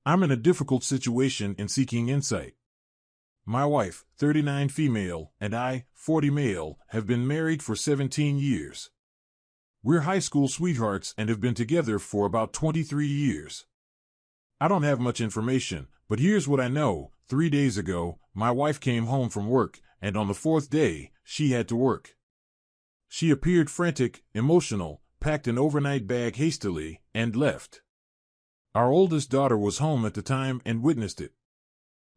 I'm in a difficult situation and seeking insight. My wife, 39 female, and I, 40 male, have been married for 17 years. We're high school sweethearts and have been together for about 23 years. I don't have much information, but here's what I know. 3 days ago, my wife came home from work, and on the fourth day, she had to work. She appeared frantic, emotional, packed an overnight bag hastily, and left. Our oldest daughter was home at the time and witnessed it.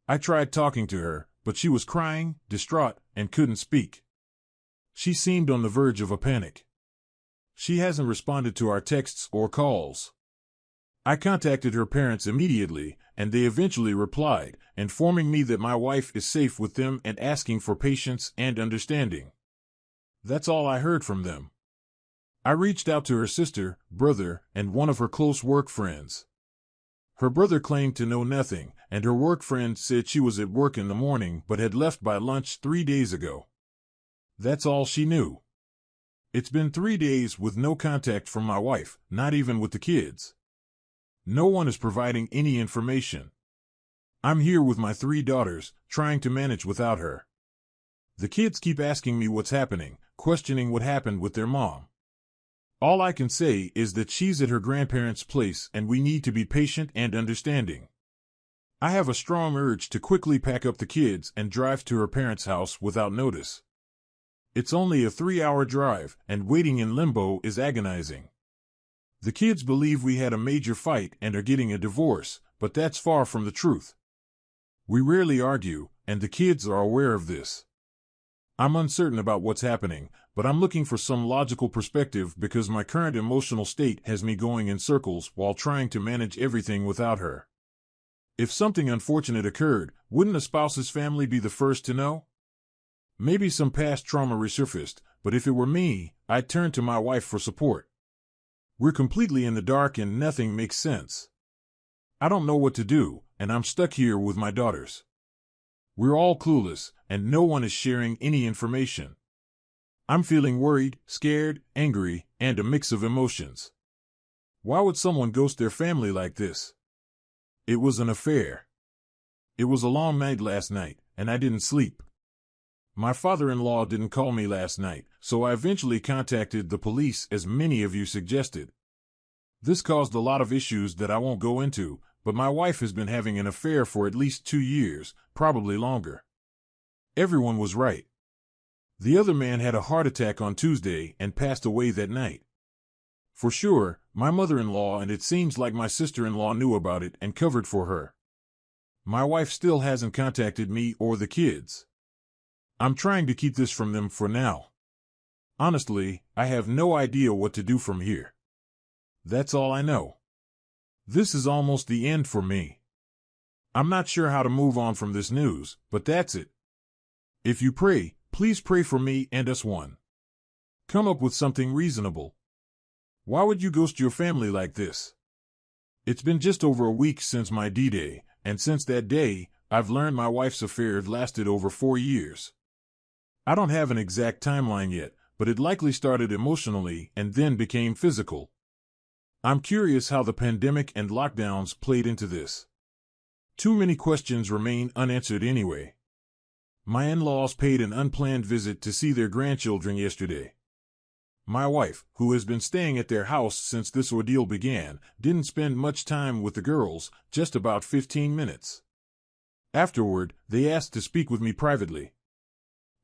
I tried talking to her, but she was crying, distraught, and couldn't speak. She seemed on the verge of a panic. She hasn't responded to our texts or calls. I contacted her parents immediately, and they eventually replied, informing me that my wife is safe with them and asking for patience and understanding. That's all I heard from them. I reached out to her sister, brother, and one of her close work friends. Her brother claimed to know nothing, and her work friend said she was at work in the morning but had left by lunch 3 days ago. That's all she knew. It's been 3 days with no contact from my wife, not even with the kids. No one is providing any information. I'm here with my 3 daughters, trying to manage without her. The kids keep asking me what's happening, questioning what happened with their mom. All I can say is that she's at her grandparents' place and we need to be patient and understanding. I have a strong urge to quickly pack up the kids and drive to her parents' house without notice. It's only a 3-hour drive, and waiting in limbo is agonizing. The kids believe we had a major fight and are getting a divorce, but that's far from the truth. We rarely argue, and the kids are aware of this. I'm uncertain about what's happening, but I'm looking for some logical perspective because my current emotional state has me going in circles while trying to manage everything without her. If something unfortunate occurred, wouldn't a spouse's family be the first to know? Maybe some past trauma resurfaced, but if it were me, I'd turn to my wife for support. We're completely in the dark and nothing makes sense. I don't know what to do, and I'm stuck here with my daughters. We're all clueless, and no one is sharing any information. I'm feeling worried, scared, angry, and a mix of emotions. Why would someone ghost their family like this? It was an affair. It was a long night last night, and I didn't sleep. My father-in-law didn't call me last night, so I eventually contacted the police as many of you suggested. This caused a lot of issues that I won't go into, but my wife has been having an affair for at least 2 years, probably longer. Everyone was right. The other man had a heart attack on Tuesday and passed away that night. For sure, my mother-in-law and it seems like my sister-in-law knew about it and covered for her. My wife still hasn't contacted me or the kids. I'm trying to keep this from them for now. Honestly, I have no idea what to do from here. That's all I know. This is almost the end for me. I'm not sure how to move on from this news, but that's it. If you pray, please pray for me and us one. Come up with something reasonable. Why would you ghost your family like this? It's been just over a week since my D-Day, and since that day, I've learned my wife's affair lasted over 4 years. I don't have an exact timeline yet, but it likely started emotionally and then became physical. I'm curious how the pandemic and lockdowns played into this. Too many questions remain unanswered anyway. My in-laws paid an unplanned visit to see their grandchildren yesterday. My wife, who has been staying at their house since this ordeal began, didn't spend much time with the girls, just about 15 minutes. Afterward, they asked to speak with me privately.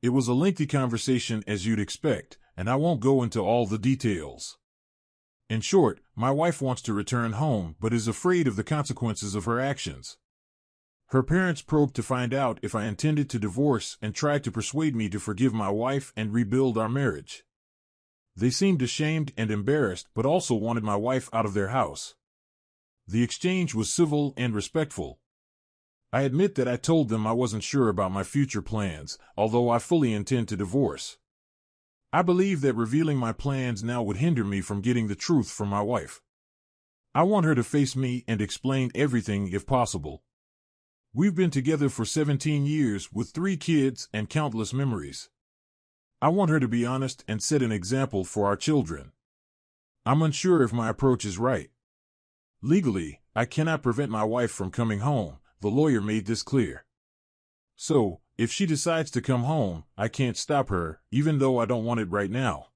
It was a lengthy conversation as you'd expect, and I won't go into all the details. In short, my wife wants to return home but is afraid of the consequences of her actions. Her parents probed to find out if I intended to divorce and tried to persuade me to forgive my wife and rebuild our marriage. They seemed ashamed and embarrassed but also wanted my wife out of their house. The exchange was civil and respectful. I admit that I told them I wasn't sure about my future plans, although I fully intend to divorce. I believe that revealing my plans now would hinder me from getting the truth from my wife. I want her to face me and explain everything if possible. We've been together for 17 years with 3 kids and countless memories. I want her to be honest and set an example for our children. I'm unsure if my approach is right. Legally, I cannot prevent my wife from coming home. The lawyer made this clear. So, if she decides to come home, I can't stop her, even though I don't want it right now.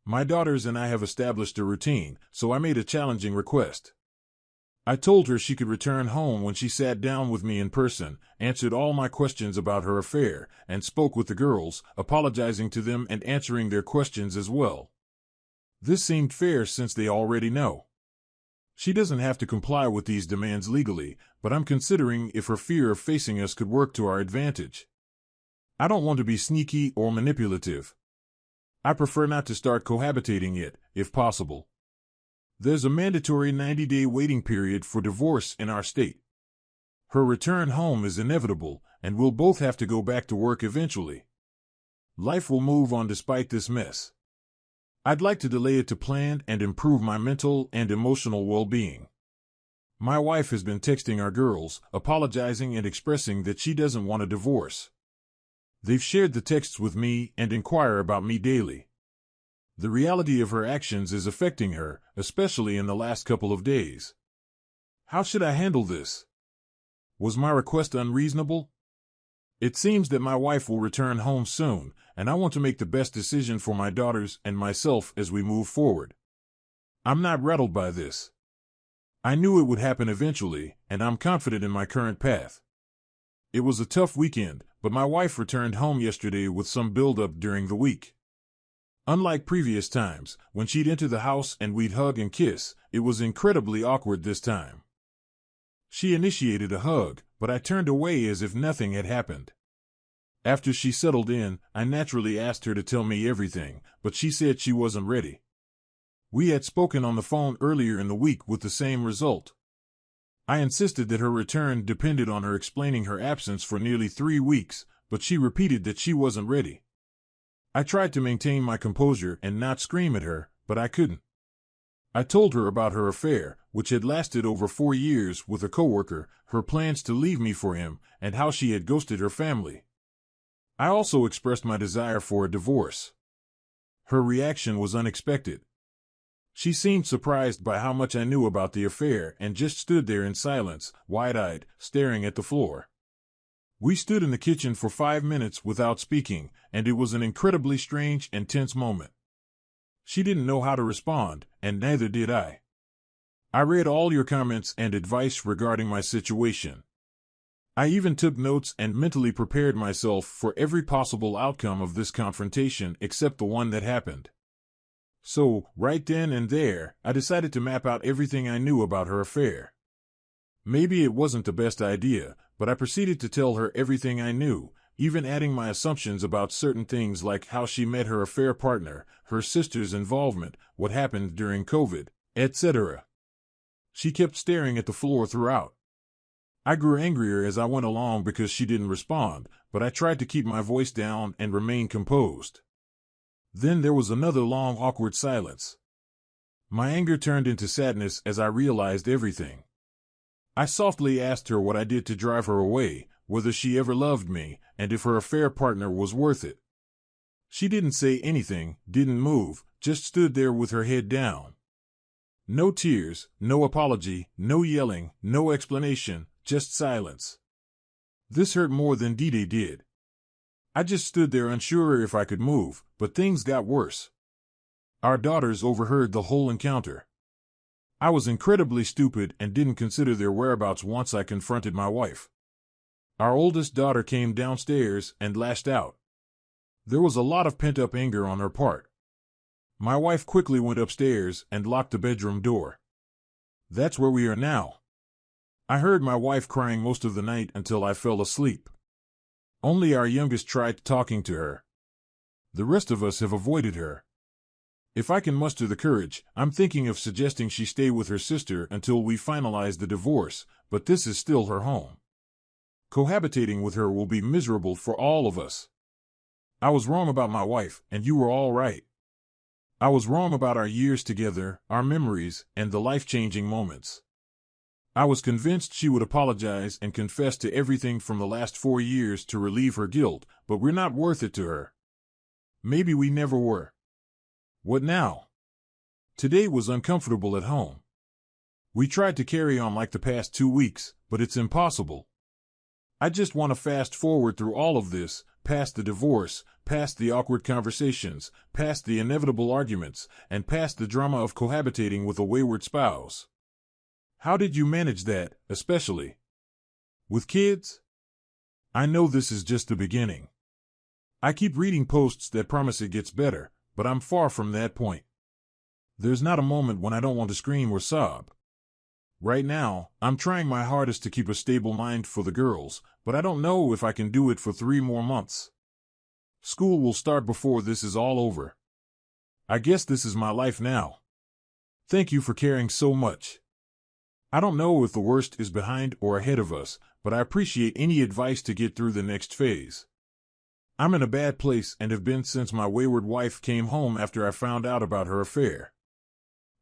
My daughters and I have established a routine, so I made a challenging request. I told her she could return home when she sat down with me in person, answered all my questions about her affair, and spoke with the girls, apologizing to them and answering their questions as well. This seemed fair since they already know. She doesn't have to comply with these demands legally, but I'm considering if her fear of facing us could work to our advantage. I don't want to be sneaky or manipulative. I prefer not to start cohabitating yet, if possible. There's a mandatory 90-day waiting period for divorce in our state. Her return home is inevitable, and we'll both have to go back to work eventually. Life will move on despite this mess. I'd like to delay it to plan and improve my mental and emotional well-being. My wife has been texting our girls, apologizing and expressing that she doesn't want a divorce. They've shared the texts with me and inquire about me daily. The reality of her actions is affecting her, especially in the last couple of days. How should I handle this? Was my request unreasonable? It seems that my wife will return home soon, and I want to make the best decision for my daughters and myself as we move forward. I'm not rattled by this. I knew it would happen eventually, and I'm confident in my current path. It was a tough weekend, but my wife returned home yesterday with some build-up during the week. Unlike previous times, when she'd enter the house and we'd hug and kiss, it was incredibly awkward this time. She initiated a hug, but I turned away as if nothing had happened. After she settled in, I naturally asked her to tell me everything, but she said she wasn't ready. We had spoken on the phone earlier in the week with the same result. I insisted that her return depended on her explaining her absence for nearly 3 weeks, but she repeated that she wasn't ready. I tried to maintain my composure and not scream at her, but I couldn't. I told her about her affair, which had lasted over 4 years with a coworker, her plans to leave me for him, and how she had ghosted her family. I also expressed my desire for a divorce. Her reaction was unexpected. She seemed surprised by how much I knew about the affair and just stood there in silence, wide-eyed, staring at the floor. We stood in the kitchen for 5 minutes without speaking, and it was an incredibly strange and tense moment. She didn't know how to respond, and neither did I. I read all your comments and advice regarding my situation. I even took notes and mentally prepared myself for every possible outcome of this confrontation except the one that happened. So, right then and there, I decided to map out everything I knew about her affair. Maybe it wasn't the best idea, but I proceeded to tell her everything I knew, even adding my assumptions about certain things like how she met her affair partner, her sister's involvement, what happened during COVID, etc. She kept staring at the floor throughout. I grew angrier as I went along because she didn't respond, but I tried to keep my voice down and remain composed. Then there was another long, awkward silence. My anger turned into sadness as I realized everything. I softly asked her what I did to drive her away, whether she ever loved me, and if her affair partner was worth it. She didn't say anything, didn't move, just stood there with her head down. No tears, no apology, no yelling, no explanation, just silence. This hurt more than Dee did. I just stood there unsure if I could move, but things got worse. Our daughters overheard the whole encounter. I was incredibly stupid and didn't consider their whereabouts once I confronted my wife. Our oldest daughter came downstairs and lashed out. There was a lot of pent-up anger on her part. My wife quickly went upstairs and locked the bedroom door. That's where we are now. I heard my wife crying most of the night until I fell asleep. Only our youngest tried talking to her. The rest of us have avoided her. If I can muster the courage, I'm thinking of suggesting she stay with her sister until we finalize the divorce, but this is still her home. Cohabitating with her will be miserable for all of us. I was wrong about my wife, and you were all right. I was wrong about our years together, our memories, and the life-changing moments. I was convinced she would apologize and confess to everything from the last 4 years to relieve her guilt, but we're not worth it to her. Maybe we never were. What now? Today was uncomfortable at home. We tried to carry on like the past 2 weeks, but it's impossible. I just want to fast forward through all of this, past the divorce, past the awkward conversations, past the inevitable arguments, and past the drama of cohabitating with a wayward spouse. How did you manage that, especially with kids? I know this is just the beginning. I keep reading posts that promise it gets better, but I'm far from that point. There's not a moment when I don't want to scream or sob. Right now, I'm trying my hardest to keep a stable mind for the girls, but I don't know if I can do it for 3 more months. School will start before this is all over. I guess this is my life now. Thank you for caring so much. I don't know if the worst is behind or ahead of us, but I appreciate any advice to get through the next phase. I'm in a bad place and have been since my wayward wife came home after I found out about her affair.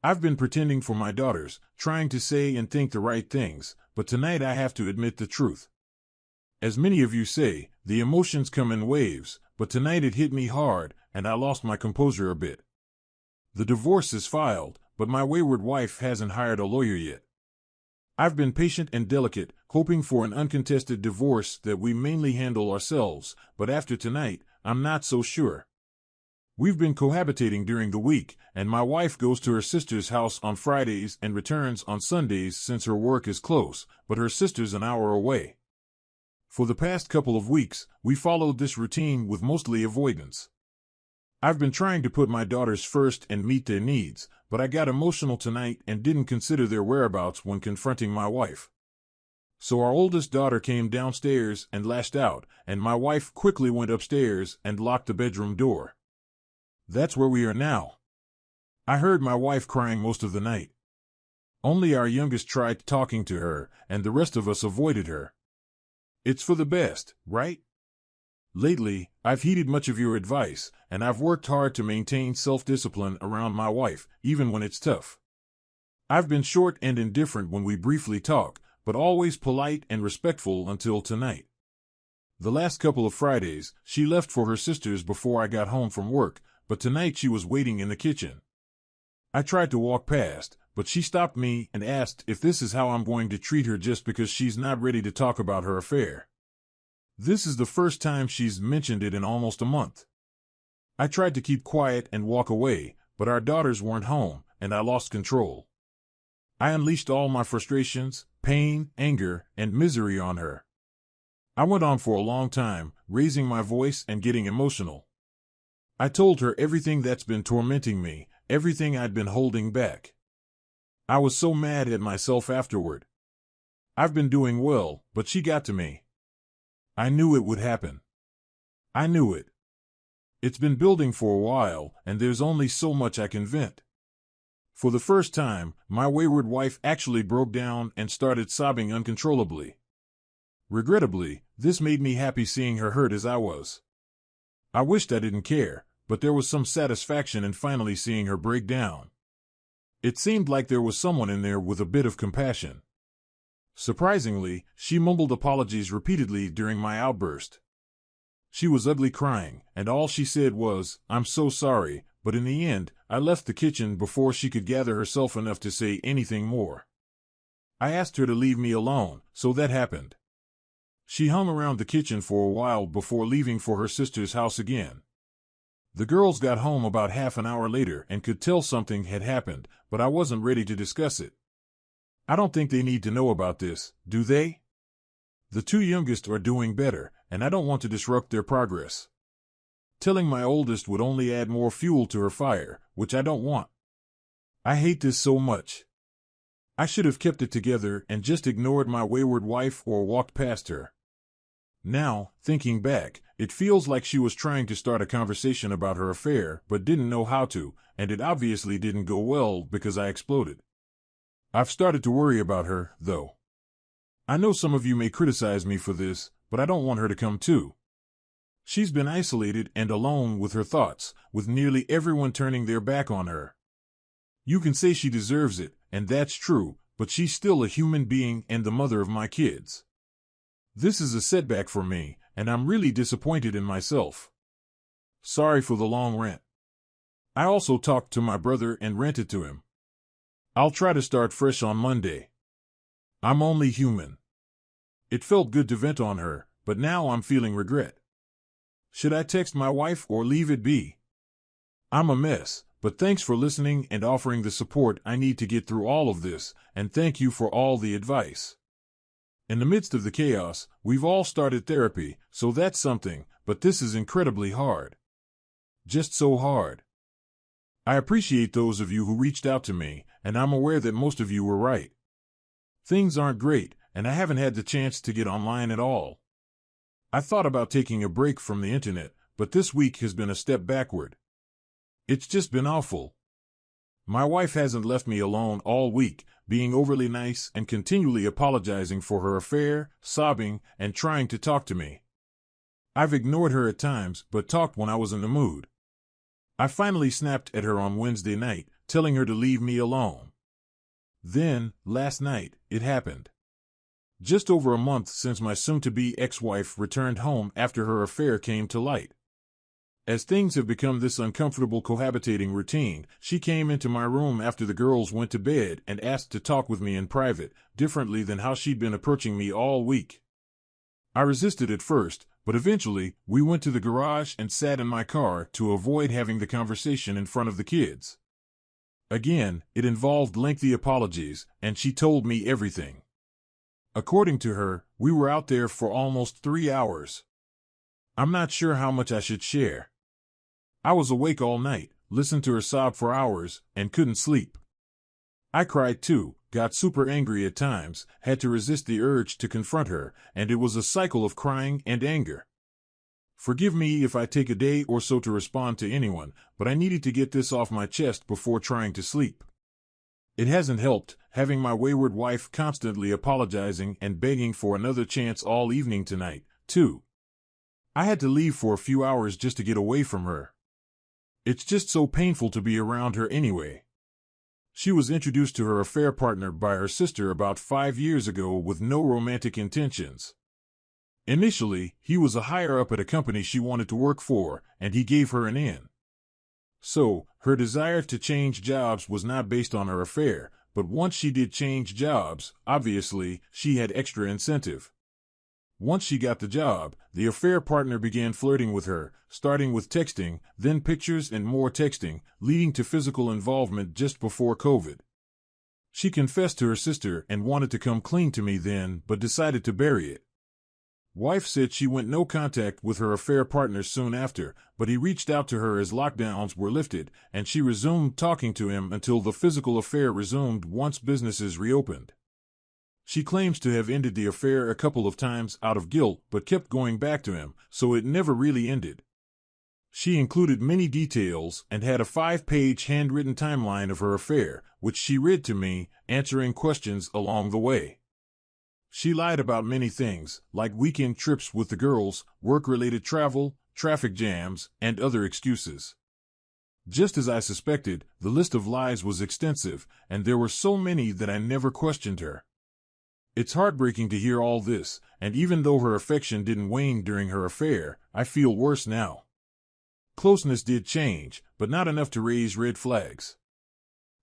I've been pretending for my daughters, trying to say and think the right things, but tonight I have to admit the truth. As many of you say, the emotions come in waves, but tonight it hit me hard, and I lost my composure a bit. The divorce is filed, but my wayward wife hasn't hired a lawyer yet. I've been patient and delicate, hoping for an uncontested divorce that we mainly handle ourselves, but after tonight, I'm not so sure. We've been cohabitating during the week, and my wife goes to her sister's house on Fridays and returns on Sundays since her work is close, but her sister's an hour away. For the past couple of weeks, we followed this routine with mostly avoidance. I've been trying to put my daughters first and meet their needs, but I got emotional tonight and didn't consider their whereabouts when confronting my wife. So our oldest daughter came downstairs and lashed out, and my wife quickly went upstairs and locked the bedroom door. That's where we are now. I heard my wife crying most of the night. Only our youngest tried talking to her, and the rest of us avoided her. It's for the best, right? Lately, I've heeded much of your advice, and I've worked hard to maintain self-discipline around my wife, even when it's tough. I've been short and indifferent when we briefly talk, but always polite and respectful until tonight. The last couple of Fridays, she left for her sister's before I got home from work, but tonight she was waiting in the kitchen. I tried to walk past, but she stopped me and asked if this is how I'm going to treat her just because she's not ready to talk about her affair. This is the first time she's mentioned it in almost a month. I tried to keep quiet and walk away, but our daughters weren't home, and I lost control. I unleashed all my frustrations, pain, anger, and misery on her. I went on for a long time, raising my voice and getting emotional. I told her everything that's been tormenting me, everything I'd been holding back. I was so mad at myself afterward. I've been doing well, but she got to me. I knew it would happen. I knew it. It's been building for a while, and there's only so much I can vent. For the first time, my wayward wife actually broke down and started sobbing uncontrollably. Regrettably, this made me happy seeing her hurt as I was. I wished I didn't care, but there was some satisfaction in finally seeing her break down. It seemed like there was someone in there with a bit of compassion. Surprisingly, she mumbled apologies repeatedly during my outburst. She was ugly crying, and all she said was, "I'm so sorry," but in the end, I left the kitchen before she could gather herself enough to say anything more. I asked her to leave me alone, so that happened. She hung around the kitchen for a while before leaving for her sister's house again. The girls got home about half an hour later and could tell something had happened, but I wasn't ready to discuss it. I don't think they need to know about this, do they? The 2 youngest are doing better, and I don't want to disrupt their progress. Telling my oldest would only add more fuel to her fire, which I don't want. I hate this so much. I should have kept it together and just ignored my wayward wife or walked past her. Now, thinking back, it feels like she was trying to start a conversation about her affair but didn't know how to, and it obviously didn't go well because I exploded. I've started to worry about her, though. I know some of you may criticize me for this, but I don't want her to come too. She's been isolated and alone with her thoughts, with nearly everyone turning their back on her. You can say she deserves it, and that's true, but she's still a human being and the mother of my kids. This is a setback for me, and I'm really disappointed in myself. Sorry for the long rant. I also talked to my brother and ranted to him. I'll try to start fresh on Monday. I'm only human. It felt good to vent on her, but now I'm feeling regret. Should I text my wife or leave it be? I'm a mess, but thanks for listening and offering the support I need to get through all of this, and thank you for all the advice. In the midst of the chaos, we've all started therapy, so that's something, but this is incredibly hard. Just so hard. I appreciate those of you who reached out to me, and I'm aware that most of you were right. Things aren't great, and I haven't had the chance to get online at all. I thought about taking a break from the internet, but this week has been a step backward. It's just been awful. My wife hasn't left me alone all week, being overly nice and continually apologizing for her affair, sobbing, and trying to talk to me. I've ignored her at times, but talked when I was in the mood. I finally snapped at her on Wednesday night, telling her to leave me alone. Then, last night, it happened. Just over a month since my soon-to-be ex-wife returned home after her affair came to light. As things have become this uncomfortable cohabitating routine, she came into my room after the girls went to bed and asked to talk with me in private, differently than how she'd been approaching me all week. I resisted at first, but eventually, we went to the garage and sat in my car to avoid having the conversation in front of the kids. Again, it involved lengthy apologies, and she told me everything. According to her, we were out there for almost 3 hours. I'm not sure how much I should share. I was awake all night, listened to her sob for hours, and couldn't sleep. I cried too, got super angry at times, had to resist the urge to confront her, and it was a cycle of crying and anger. Forgive me if I take a day or so to respond to anyone, but I needed to get this off my chest before trying to sleep. It hasn't helped, having my wayward wife constantly apologizing and begging for another chance all evening tonight, too. I had to leave for a few hours just to get away from her. It's just so painful to be around her anyway. She was introduced to her affair partner by her sister about 5 years ago with no romantic intentions. Initially, he was a higher-up at a company she wanted to work for, and he gave her an in. So, her desire to change jobs was not based on her affair, but once she did change jobs, obviously, she had extra incentive. Once she got the job, the affair partner began flirting with her, starting with texting, then pictures and more texting, leading to physical involvement just before COVID. She confessed to her sister and wanted to come clean to me then, but decided to bury it. Wife said she went no contact with her affair partner soon after, but he reached out to her as lockdowns were lifted, and she resumed talking to him until the physical affair resumed once businesses reopened. She claims to have ended the affair a couple of times out of guilt, but kept going back to him, so it never really ended. She included many details and had a 5-page handwritten timeline of her affair, which she read to me, answering questions along the way. She lied about many things, like weekend trips with the girls, work-related travel, traffic jams, and other excuses. Just as I suspected, the list of lies was extensive, and there were so many that I never questioned her. It's heartbreaking to hear all this, and even though her affection didn't wane during her affair, I feel worse now. Closeness did change, but not enough to raise red flags.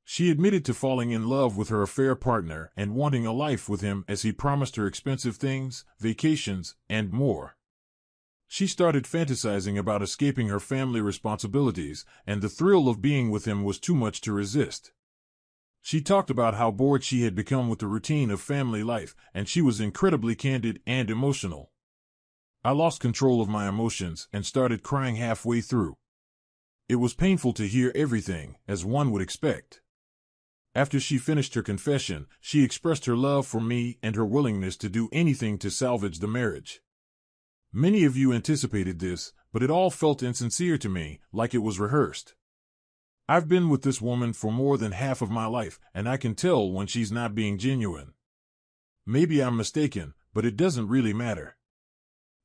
She admitted to falling in love with her affair partner and wanting a life with him as he promised her expensive things, vacations, and more. She started fantasizing about escaping her family responsibilities, and the thrill of being with him was too much to resist. She talked about how bored she had become with the routine of family life, and she was incredibly candid and emotional. I lost control of my emotions and started crying halfway through. It was painful to hear everything, as one would expect. After she finished her confession, she expressed her love for me and her willingness to do anything to salvage the marriage. Many of you anticipated this, but it all felt insincere to me, like it was rehearsed. I've been with this woman for more than half of my life, and I can tell when she's not being genuine. Maybe I'm mistaken, but it doesn't really matter.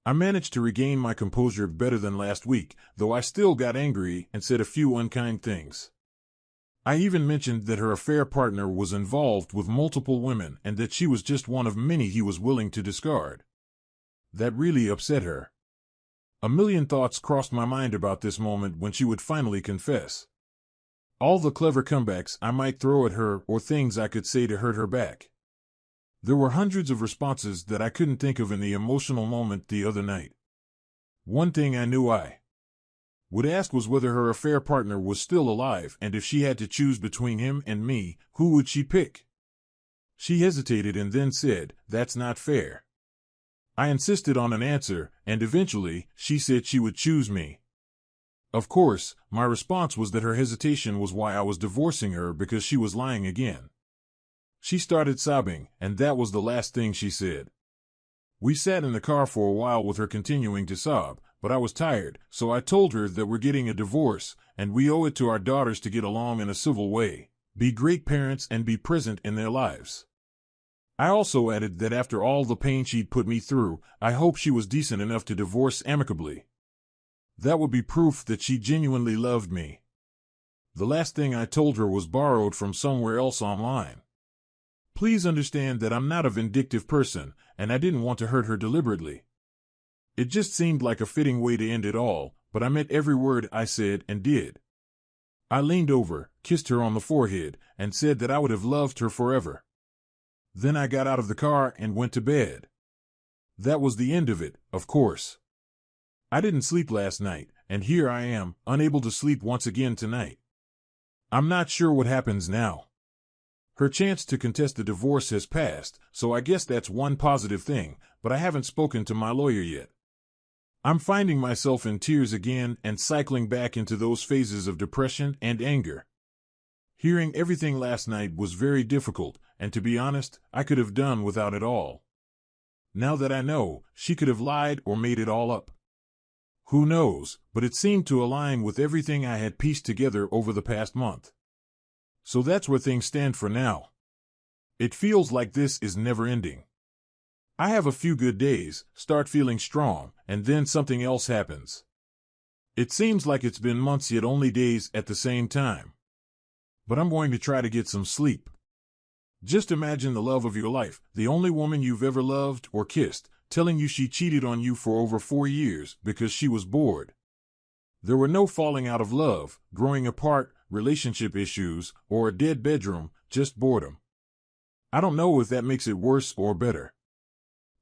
I managed to regain my composure better than last week, though I still got angry and said a few unkind things. I even mentioned that her affair partner was involved with multiple women and that she was just one of many he was willing to discard. That really upset her. A million thoughts crossed my mind about this moment when she would finally confess. All the clever comebacks I might throw at her or things I could say to hurt her back. There were hundreds of responses that I couldn't think of in the emotional moment the other night. One thing I knew I would ask was whether her affair partner was still alive, and if she had to choose between him and me, who would she pick? She hesitated and then said, "That's not fair." I insisted on an answer, and eventually, she said she would choose me. Of course, my response was that her hesitation was why I was divorcing her, because she was lying again. She started sobbing, and that was the last thing she said. We sat in the car for a while with her continuing to sob, but I was tired, so I told her that we're getting a divorce, and we owe it to our daughters to get along in a civil way, be great parents, and be present in their lives. I also added that after all the pain she'd put me through, I hope she was decent enough to divorce amicably. That would be proof that she genuinely loved me. The last thing I told her was borrowed from somewhere else online. Please understand that I'm not a vindictive person, and I didn't want to hurt her deliberately. It just seemed like a fitting way to end it all, but I meant every word I said and did. I leaned over, kissed her on the forehead, and said that I would have loved her forever. Then I got out of the car and went to bed. That was the end of it, of course. I didn't sleep last night, and here I am, unable to sleep once again tonight. I'm not sure what happens now. Her chance to contest the divorce has passed, so I guess that's one positive thing, but I haven't spoken to my lawyer yet. I'm finding myself in tears again and cycling back into those phases of depression and anger. Hearing everything last night was very difficult, and to be honest, I could have done without it all. Now that I know, she could have lied or made it all up. Who knows, but it seemed to align with everything I had pieced together over the past month. So that's where things stand for now. It feels like this is never ending. I have a few good days, start feeling strong, and then something else happens. It seems like it's been months yet only days at the same time. But I'm going to try to get some sleep. Just imagine the love of your life, the only woman you've ever loved or kissed, telling you she cheated on you for over 4 years because she was bored. There were no falling out of love, growing apart, relationship issues, or a dead bedroom, just boredom. I don't know if that makes it worse or better.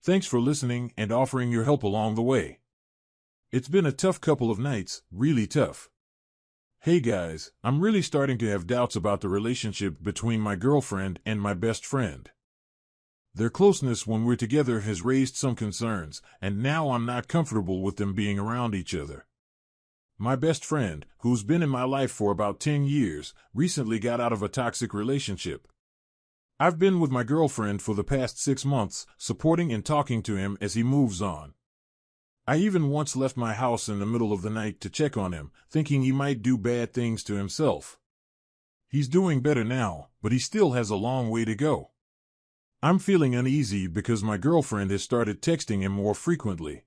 Thanks for listening and offering your help along the way. It's been a tough couple of nights, really tough. Hey guys, I'm really starting to have doubts about the relationship between my girlfriend and my best friend. Their closeness when we're together has raised some concerns, and now I'm not comfortable with them being around each other. My best friend, who's been in my life for about 10 years, recently got out of a toxic relationship. I've been with my girlfriend for the past 6 months, supporting and talking to him as he moves on. I even once left my house in the middle of the night to check on him, thinking he might do bad things to himself. He's doing better now, but he still has a long way to go. I'm feeling uneasy because my girlfriend has started texting him more frequently.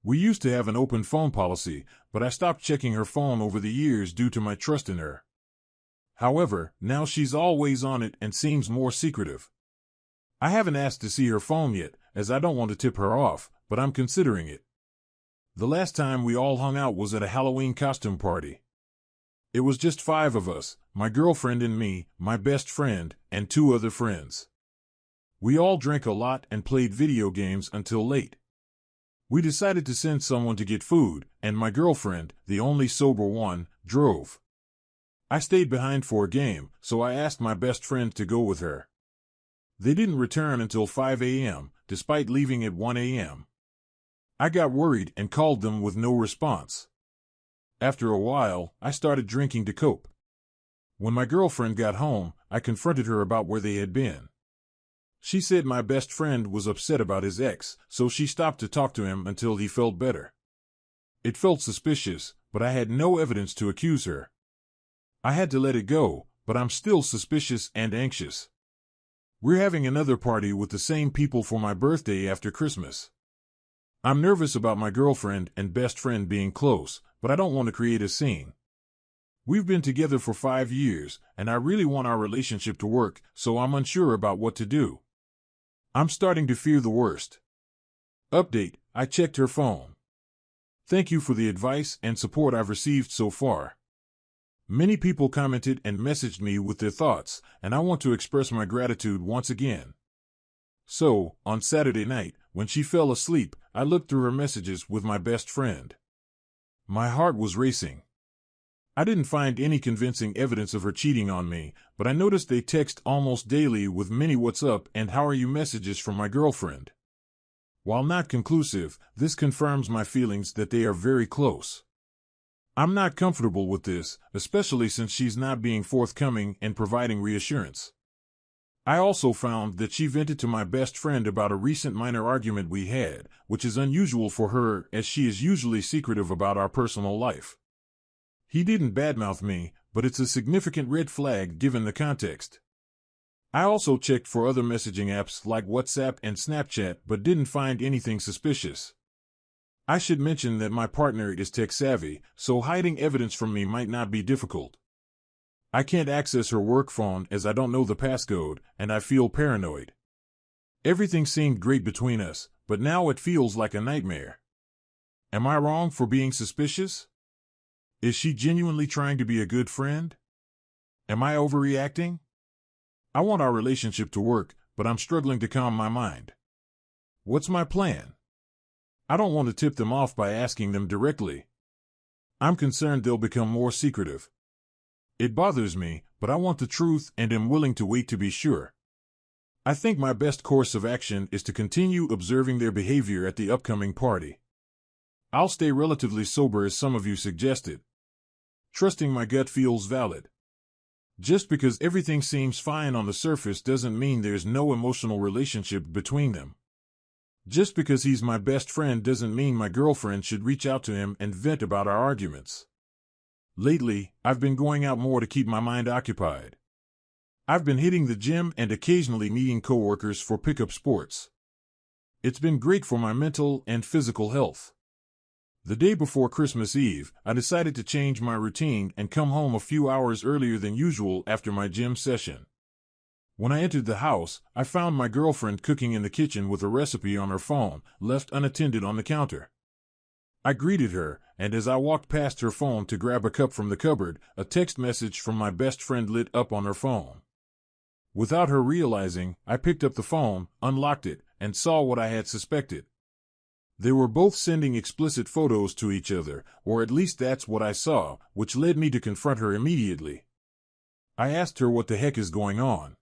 We used to have an open phone policy, but I stopped checking her phone over the years due to my trust in her. However, now she's always on it and seems more secretive. I haven't asked to see her phone yet, as I don't want to tip her off, but I'm considering it. The last time we all hung out was at a Halloween costume party. It was just 5 of us, my girlfriend and me, my best friend, and 2 other friends. We all drank a lot and played video games until late. We decided to send someone to get food, and my girlfriend, the only sober one, drove. I stayed behind for a game, so I asked my best friend to go with her. They didn't return until 5 a.m., despite leaving at 1 a.m. I got worried and called them with no response. After a while, I started drinking to cope. When my girlfriend got home, I confronted her about where they had been. She said my best friend was upset about his ex, so she stopped to talk to him until he felt better. It felt suspicious, but I had no evidence to accuse her. I had to let it go, but I'm still suspicious and anxious. We're having another party with the same people for my birthday after Christmas. I'm nervous about my girlfriend and best friend being close, but I don't want to create a scene. We've been together for 5 years, and I really want our relationship to work, so I'm unsure about what to do. I'm starting to fear the worst. Update: I checked her phone. Thank you for the advice and support I've received so far. Many people commented and messaged me with their thoughts, and I want to express my gratitude once again. So, on Saturday night, when she fell asleep, I looked through her messages with my best friend. My heart was racing. I didn't find any convincing evidence of her cheating on me, but I noticed they text almost daily with many "what's up" and "how are you" messages from my girlfriend. While not conclusive, this confirms my feelings that they are very close. I'm not comfortable with this, especially since she's not being forthcoming and providing reassurance. I also found that she vented to my best friend about a recent minor argument we had, which is unusual for her as she is usually secretive about our personal life. He didn't badmouth me, but it's a significant red flag given the context. I also checked for other messaging apps like WhatsApp and Snapchat but didn't find anything suspicious. I should mention that my partner is tech-savvy, so hiding evidence from me might not be difficult. I can't access her work phone as I don't know the passcode, and I feel paranoid. Everything seemed great between us, but now it feels like a nightmare. Am I wrong for being suspicious? Is she genuinely trying to be a good friend? Am I overreacting? I want our relationship to work, but I'm struggling to calm my mind. What's my plan? I don't want to tip them off by asking them directly. I'm concerned they'll become more secretive. It bothers me, but I want the truth and am willing to wait to be sure. I think my best course of action is to continue observing their behavior at the upcoming party. I'll stay relatively sober as some of you suggested. Trusting my gut feels valid. Just because everything seems fine on the surface doesn't mean there's no emotional relationship between them. Just because he's my best friend doesn't mean my girlfriend should reach out to him and vent about our arguments. Lately, I've been going out more to keep my mind occupied. I've been hitting the gym and occasionally meeting coworkers for pickup sports. It's been great for my mental and physical health. The day before Christmas Eve, I decided to change my routine and come home a few hours earlier than usual after my gym session. When I entered the house, I found my girlfriend cooking in the kitchen with a recipe on her phone, left unattended on the counter. I greeted her, and as I walked past her phone to grab a cup from the cupboard, a text message from my best friend lit up on her phone. Without her realizing, I picked up the phone, unlocked it, and saw what I had suspected. They were both sending explicit photos to each other, or at least that's what I saw, which led me to confront her immediately. I asked her what the heck is going on.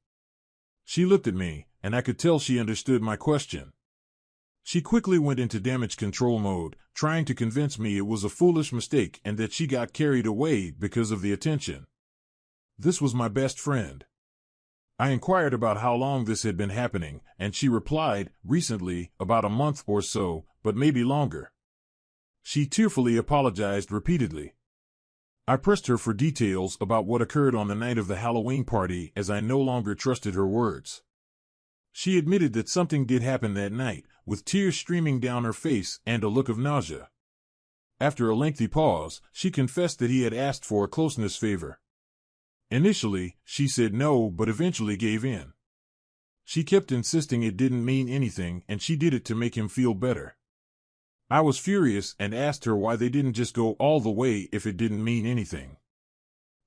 She looked at me, and I could tell she understood my question. She quickly went into damage control mode, trying to convince me it was a foolish mistake and that she got carried away because of the attention. This was my best friend. I inquired about how long this had been happening, and she replied, recently, about a month or so, but maybe longer. She tearfully apologized repeatedly. I pressed her for details about what occurred on the night of the Halloween party as I no longer trusted her words. She admitted that something did happen that night, with tears streaming down her face and a look of nausea. After a lengthy pause, she confessed that he had asked for a closeness favor. Initially, she said no, but eventually gave in. She kept insisting it didn't mean anything and she did it to make him feel better. I was furious and asked her why they didn't just go all the way if it didn't mean anything.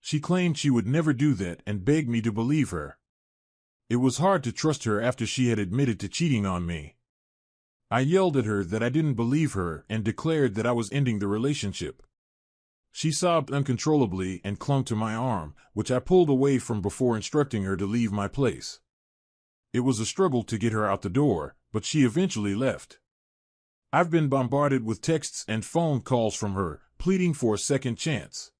She claimed she would never do that and begged me to believe her. It was hard to trust her after she had admitted to cheating on me. I yelled at her that I didn't believe her and declared that I was ending the relationship. She sobbed uncontrollably and clung to my arm, which I pulled away from before instructing her to leave my place. It was a struggle to get her out the door, but she eventually left. I've been bombarded with texts and phone calls from her, pleading for a second chance.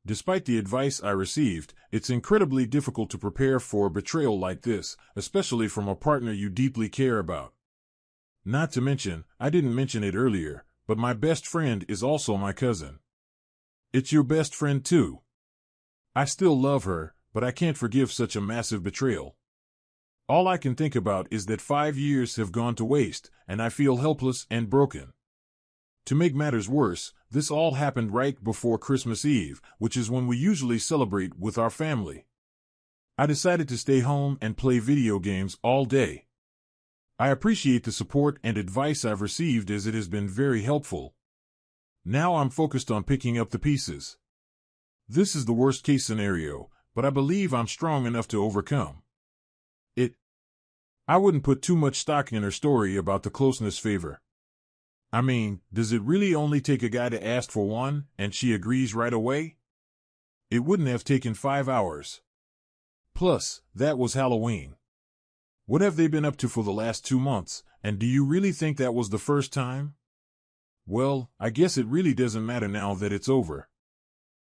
Despite the advice I received, it's incredibly difficult to prepare for a betrayal like this, especially from a partner you deeply care about. Not to mention, I didn't mention it earlier, but my best friend is also my cousin. It's your best friend too. I still love her, but I can't forgive such a massive betrayal. All I can think about is that 5 years have gone to waste, and I feel helpless and broken. To make matters worse, this all happened right before Christmas Eve, which is when we usually celebrate with our family. I decided to stay home and play video games all day. I appreciate the support and advice I've received as it has been very helpful. Now I'm focused on picking up the pieces. This is the worst case scenario, but I believe I'm strong enough to overcome it. I wouldn't put too much stock in her story about the closeness favor. I mean, does it really only take a guy to ask for one, and she agrees right away? It wouldn't have taken 5 hours. Plus, that was Halloween. What have they been up to for the last 2 months, and do you really think that was the first time? Well, I guess it really doesn't matter now that it's over.